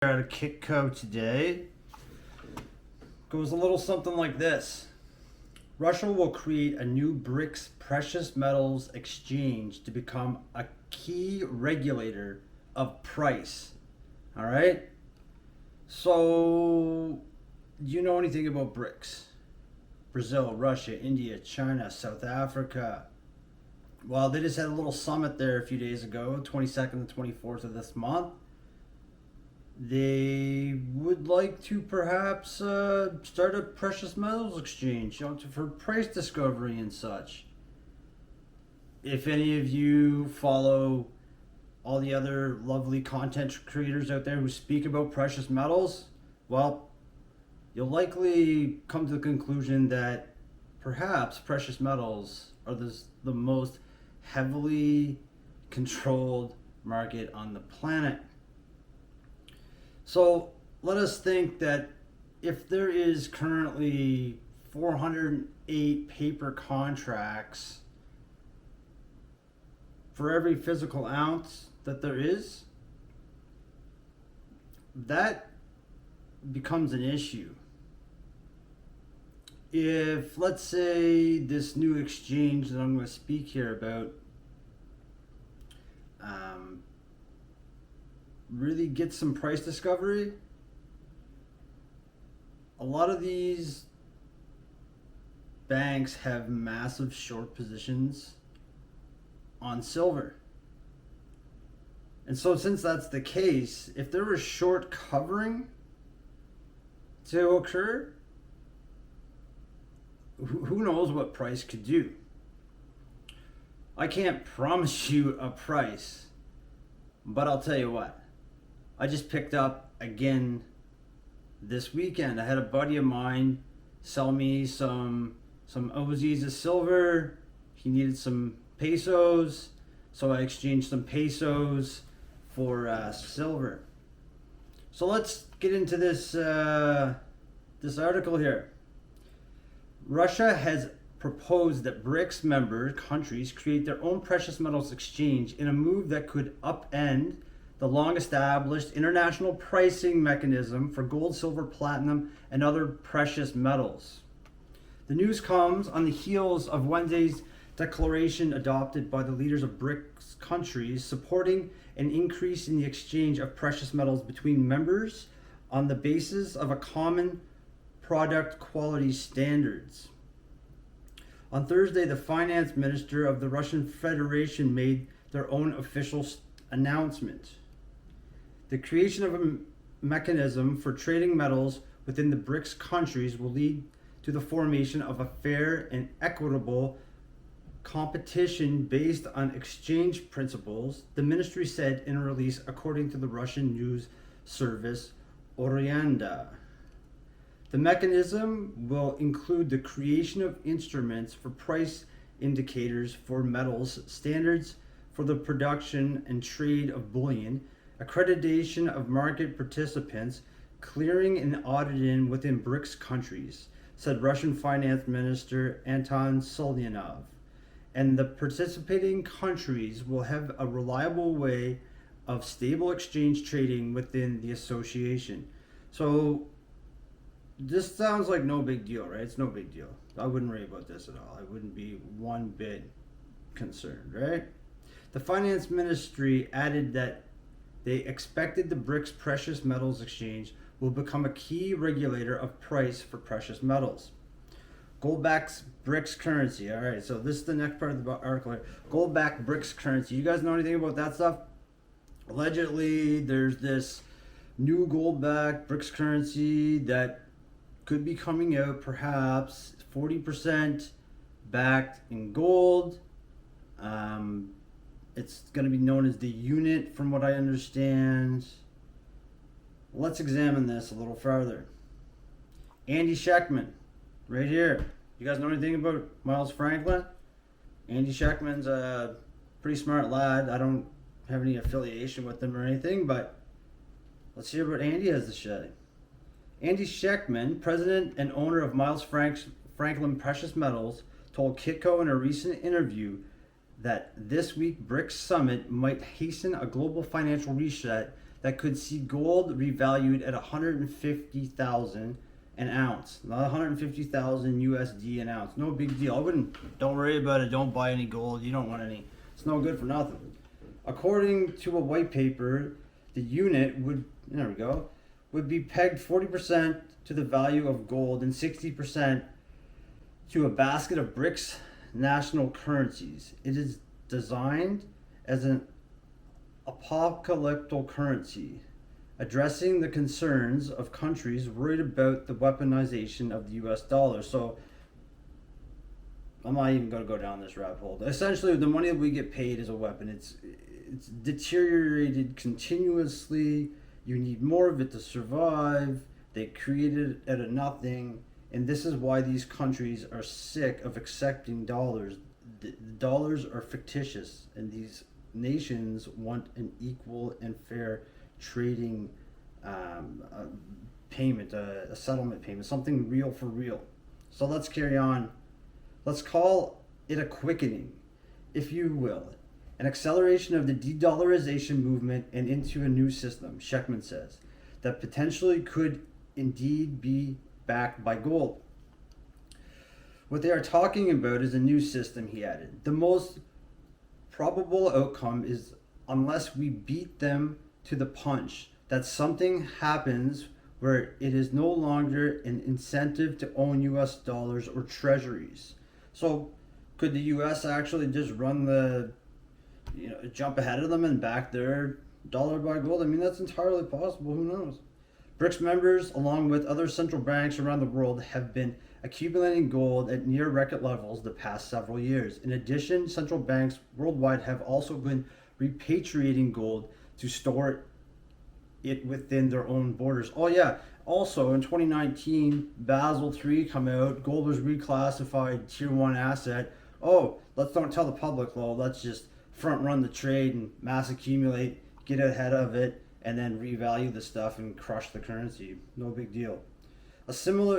Out of Kitco today goes a little something like this. Russia will create a new BRICS precious metals exchange to become a key regulator of price. All right? So, do you know anything about BRICS? Brazil, Russia, India, China, South Africa. Well, they just had a little summit there a few days ago, 22nd and 24th of this month. They would like to perhaps start a precious metals exchange, for price discovery and such. If any of you follow all the other lovely content creators out there who speak about precious metals, well, you'll likely come to the conclusion that perhaps precious metals are the most heavily controlled market on the planet. So let us think that if there is currently 408 paper contracts for every physical ounce that there is, that becomes an issue. If, let's say, this new exchange that I'm going to speak here about really get some price discovery, a lot of these banks have massive short positions on silver. And so since that's the case, if there was short covering to occur, who knows what price could do. I can't promise you a price, but I'll tell you what. I just picked up again this weekend. I had a buddy of mine sell me some OZs of silver. He needed some pesos, so I exchanged some pesos for silver. So let's get into this this article here. Russia has proposed that BRICS member countries create their own precious metals exchange in a move that could upend the long-established international pricing mechanism for gold, silver, platinum, and other precious metals. The news comes on the heels of Wednesday's declaration adopted by the leaders of BRICS countries supporting an increase in the exchange of precious metals between members on the basis of a common product quality standards. On Thursday, the finance minister of the Russian Federation made their own official announcement. The creation of a mechanism for trading metals within the BRICS countries will lead to the formation of a fair and equitable competition based on exchange principles, the ministry said in a release according to the Russian news service Oryanda. The mechanism will include the creation of instruments for price indicators for metals, standards for the production and trade of bullion, accreditation of market participants, clearing and auditing within BRICS countries, said Russian Finance Minister Anton Solyanov. And the participating countries will have a reliable way of stable exchange trading within the association. So this sounds like no big deal, right? It's no big deal. I wouldn't worry about this at all. I wouldn't be one bit concerned, right? The finance ministry added that they expected the BRICS precious metals exchange will become a key regulator of price for precious metals. Goldbacked BRICS currency. All right, so this is the next part of the article here. Goldbacked BRICS currency. You guys know anything about that stuff? Allegedly, there's this new gold-backed BRICS currency that could be coming out, perhaps 40% backed in gold. It's going to be known as the unit, from what I understand. Let's examine this a little further. Andy Schectman, right here. You guys know anything about Miles Franklin? Andy Schectman's a pretty smart lad. I don't have any affiliation with him or anything, but let's hear what Andy has to say. Andy Schectman, president and owner of Miles Franklin Precious Metals, told Kitco in a recent interview that this week BRICS summit might hasten a global financial reset that could see gold revalued at 150,000 an ounce, not 150,000 USD an ounce. No big deal. Don't worry about it. Don't buy any gold. You don't want any. It's no good for nothing. According to a white paper, the unit would be pegged 40% to the value of gold and 60% to a basket of BRICS national currencies. It is designed as an apocalyptic currency, addressing the concerns of countries worried about the weaponization of the US dollar. So I'm not even going to go down this rabbit hole. Essentially, the money that we get paid is a weapon. It's deteriorated continuously. You need more of it to survive. They created it out of nothing. And this is why these countries are sick of accepting dollars. The dollars are fictitious, and these nations want an equal and fair trading payment, a settlement payment, something real for real. So let's carry on. Let's call it a quickening, if you will, an acceleration of the de-dollarization movement and into a new system, Sheckman says, that potentially could indeed be backed by gold. What they are talking about is a new system, he added. The most probable outcome is, unless we beat them to the punch, that something happens where it is no longer an incentive to own US dollars or treasuries. So could the US actually just run jump ahead of them and back their dollar by gold? I mean, that's entirely possible. Who knows? BRICS members, along with other central banks around the world, have been accumulating gold at near record levels the past several years. In addition, central banks worldwide have also been repatriating gold to store it within their own borders. Oh yeah, also in 2019, Basel III come out, gold was reclassified tier 1 asset. Oh, let's don't tell the public though, let's just front run the trade and mass accumulate, get ahead of it, and then revalue the stuff and crush the currency. No big deal. A simple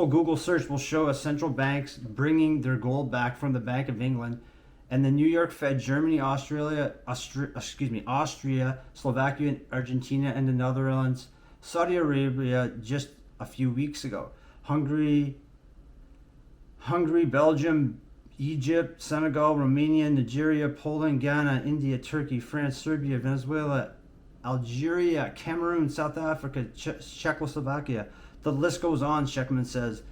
Google search will show us central banks bringing their gold back from the Bank of England, and the New York Fed, Germany, Austria, Slovakia, Argentina, and the Netherlands, Saudi Arabia just a few weeks ago. Hungary, Belgium, Egypt, Senegal, Romania, Nigeria, Poland, Ghana, India, Turkey, France, Serbia, Venezuela, Algeria, Cameroon, South Africa, Czechoslovakia. The list goes on, Sheckman says.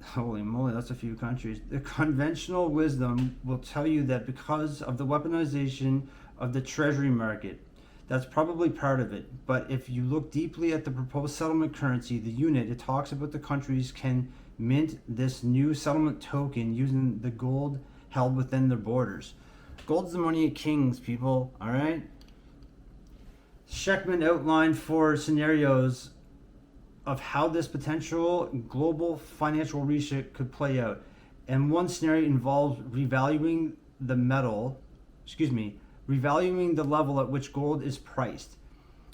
Holy moly, that's a few countries. The conventional wisdom will tell you that because of the weaponization of the treasury market, that's probably part of it. But if you look deeply at the proposed settlement currency, the unit, it talks about the countries can mint this new settlement token using the gold held within their borders. Gold's the money of kings, people, all right? Sheckman outlined 4 scenarios of how this potential global financial reset could play out. And one scenario involves revaluing the level at which gold is priced.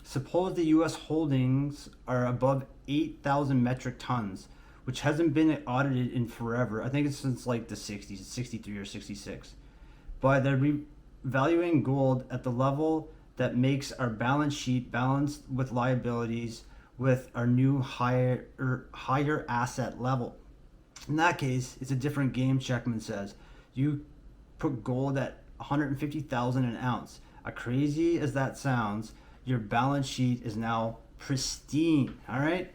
Suppose the US holdings are above 8,000 metric tons, which hasn't been audited in forever. I think it's since like the 60s, 63 or 66. By the revaluing gold at the level that makes our balance sheet balanced with liabilities with our new higher asset level. In that case, it's a different game, Sheckman says. You put gold at 150,000 an ounce. As crazy as that sounds, your balance sheet is now pristine, all right?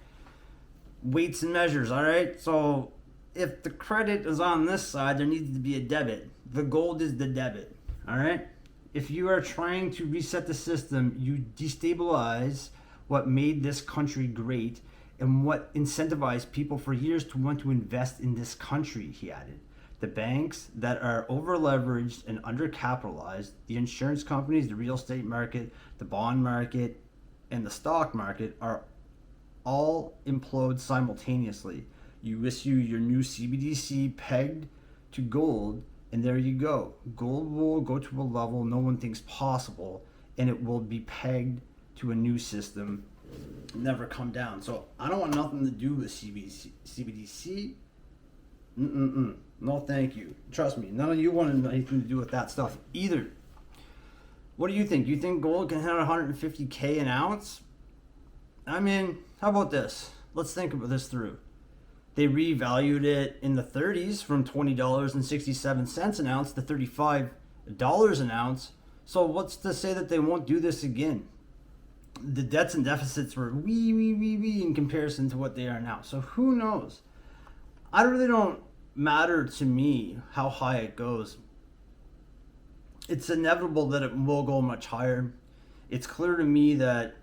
Weights and measures, all right? So if the credit is on this side, there needs to be a debit. The gold is the debit, all right? If you are trying to reset the system, you destabilize what made this country great and what incentivized people for years to want to invest in this country, he added. The banks that are over-leveraged and undercapitalized, the insurance companies, the real estate market, the bond market, and the stock market are all implode simultaneously. You issue your new CBDC pegged to gold, and there you go. Gold will go to a level no one thinks possible, and it will be pegged to a new system, never come down. So I don't want nothing to do with CBDC. No, thank you. Trust me, none of you want anything to do with that stuff either. What do you think? You think gold can hit 150K an ounce? I mean, how about this? Let's think about this through. They revalued it in the 30s from $20.67 an ounce to $35 an ounce. So what's to say that they won't do this again? The debts and deficits were wee in comparison to what they are now. So who knows? I really don't matter to me how high it goes. It's inevitable that it will go much higher. It's clear to me that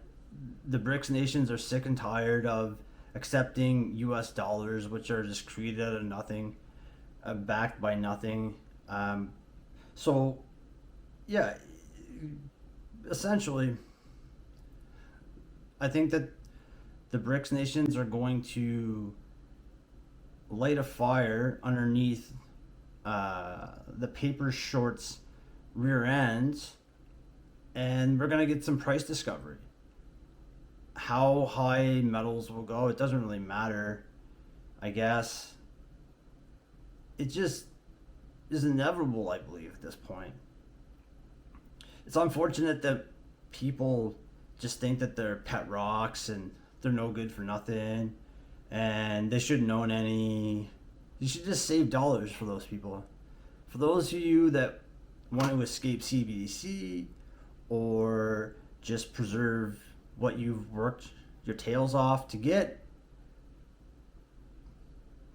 the BRICS nations are sick and tired of accepting US dollars, which are just created out of nothing, backed by nothing. So, yeah, essentially, I think that the BRICS nations are going to light a fire underneath the paper shorts rear ends, and we're going to get some price discovery. How high metals will go, it doesn't really matter, I guess. It just is inevitable, I believe, at this point. It's unfortunate that people just think that they're pet rocks and they're no good for nothing and they shouldn't own any. You should just save dollars for those people. For those of you that want to escape CBDC or just preserve what you've worked your tails off to get,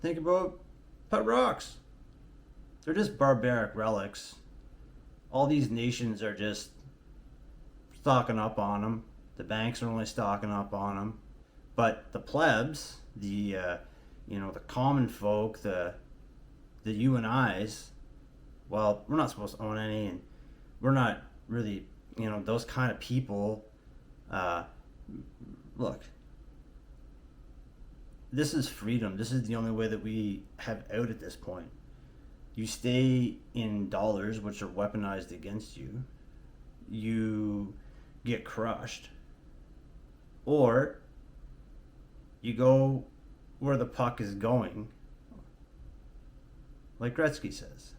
think about pet rocks. They're just barbaric relics. All these nations are just stocking up on them. The banks are only stocking up on them. But the plebs, the common folk, the you and I's, well, we're not supposed to own any, and we're not really, those kind of people. Look, this is freedom. This is the only way that we have out at this point. You stay in dollars, which are weaponized against you. You get crushed. Or you go where the puck is going, like Gretzky says.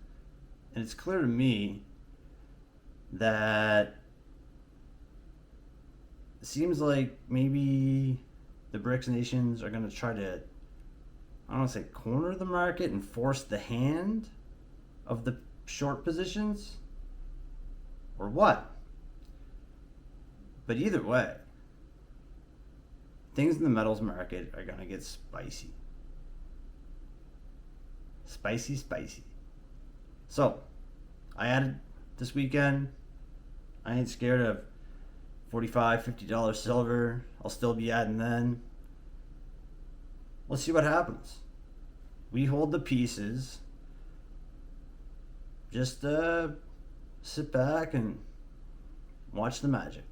And it's clear to me that it seems like maybe the BRICS nations are going to try to, I don't want to say corner the market and force the hand of the short positions, or what. But either way, things in the metals market are going to get spicy. Spicy. So, I added this weekend. I ain't scared of $45, $50 silver. I'll still be adding then. Let's see what happens. We hold the pieces. Just sit back and watch the magic.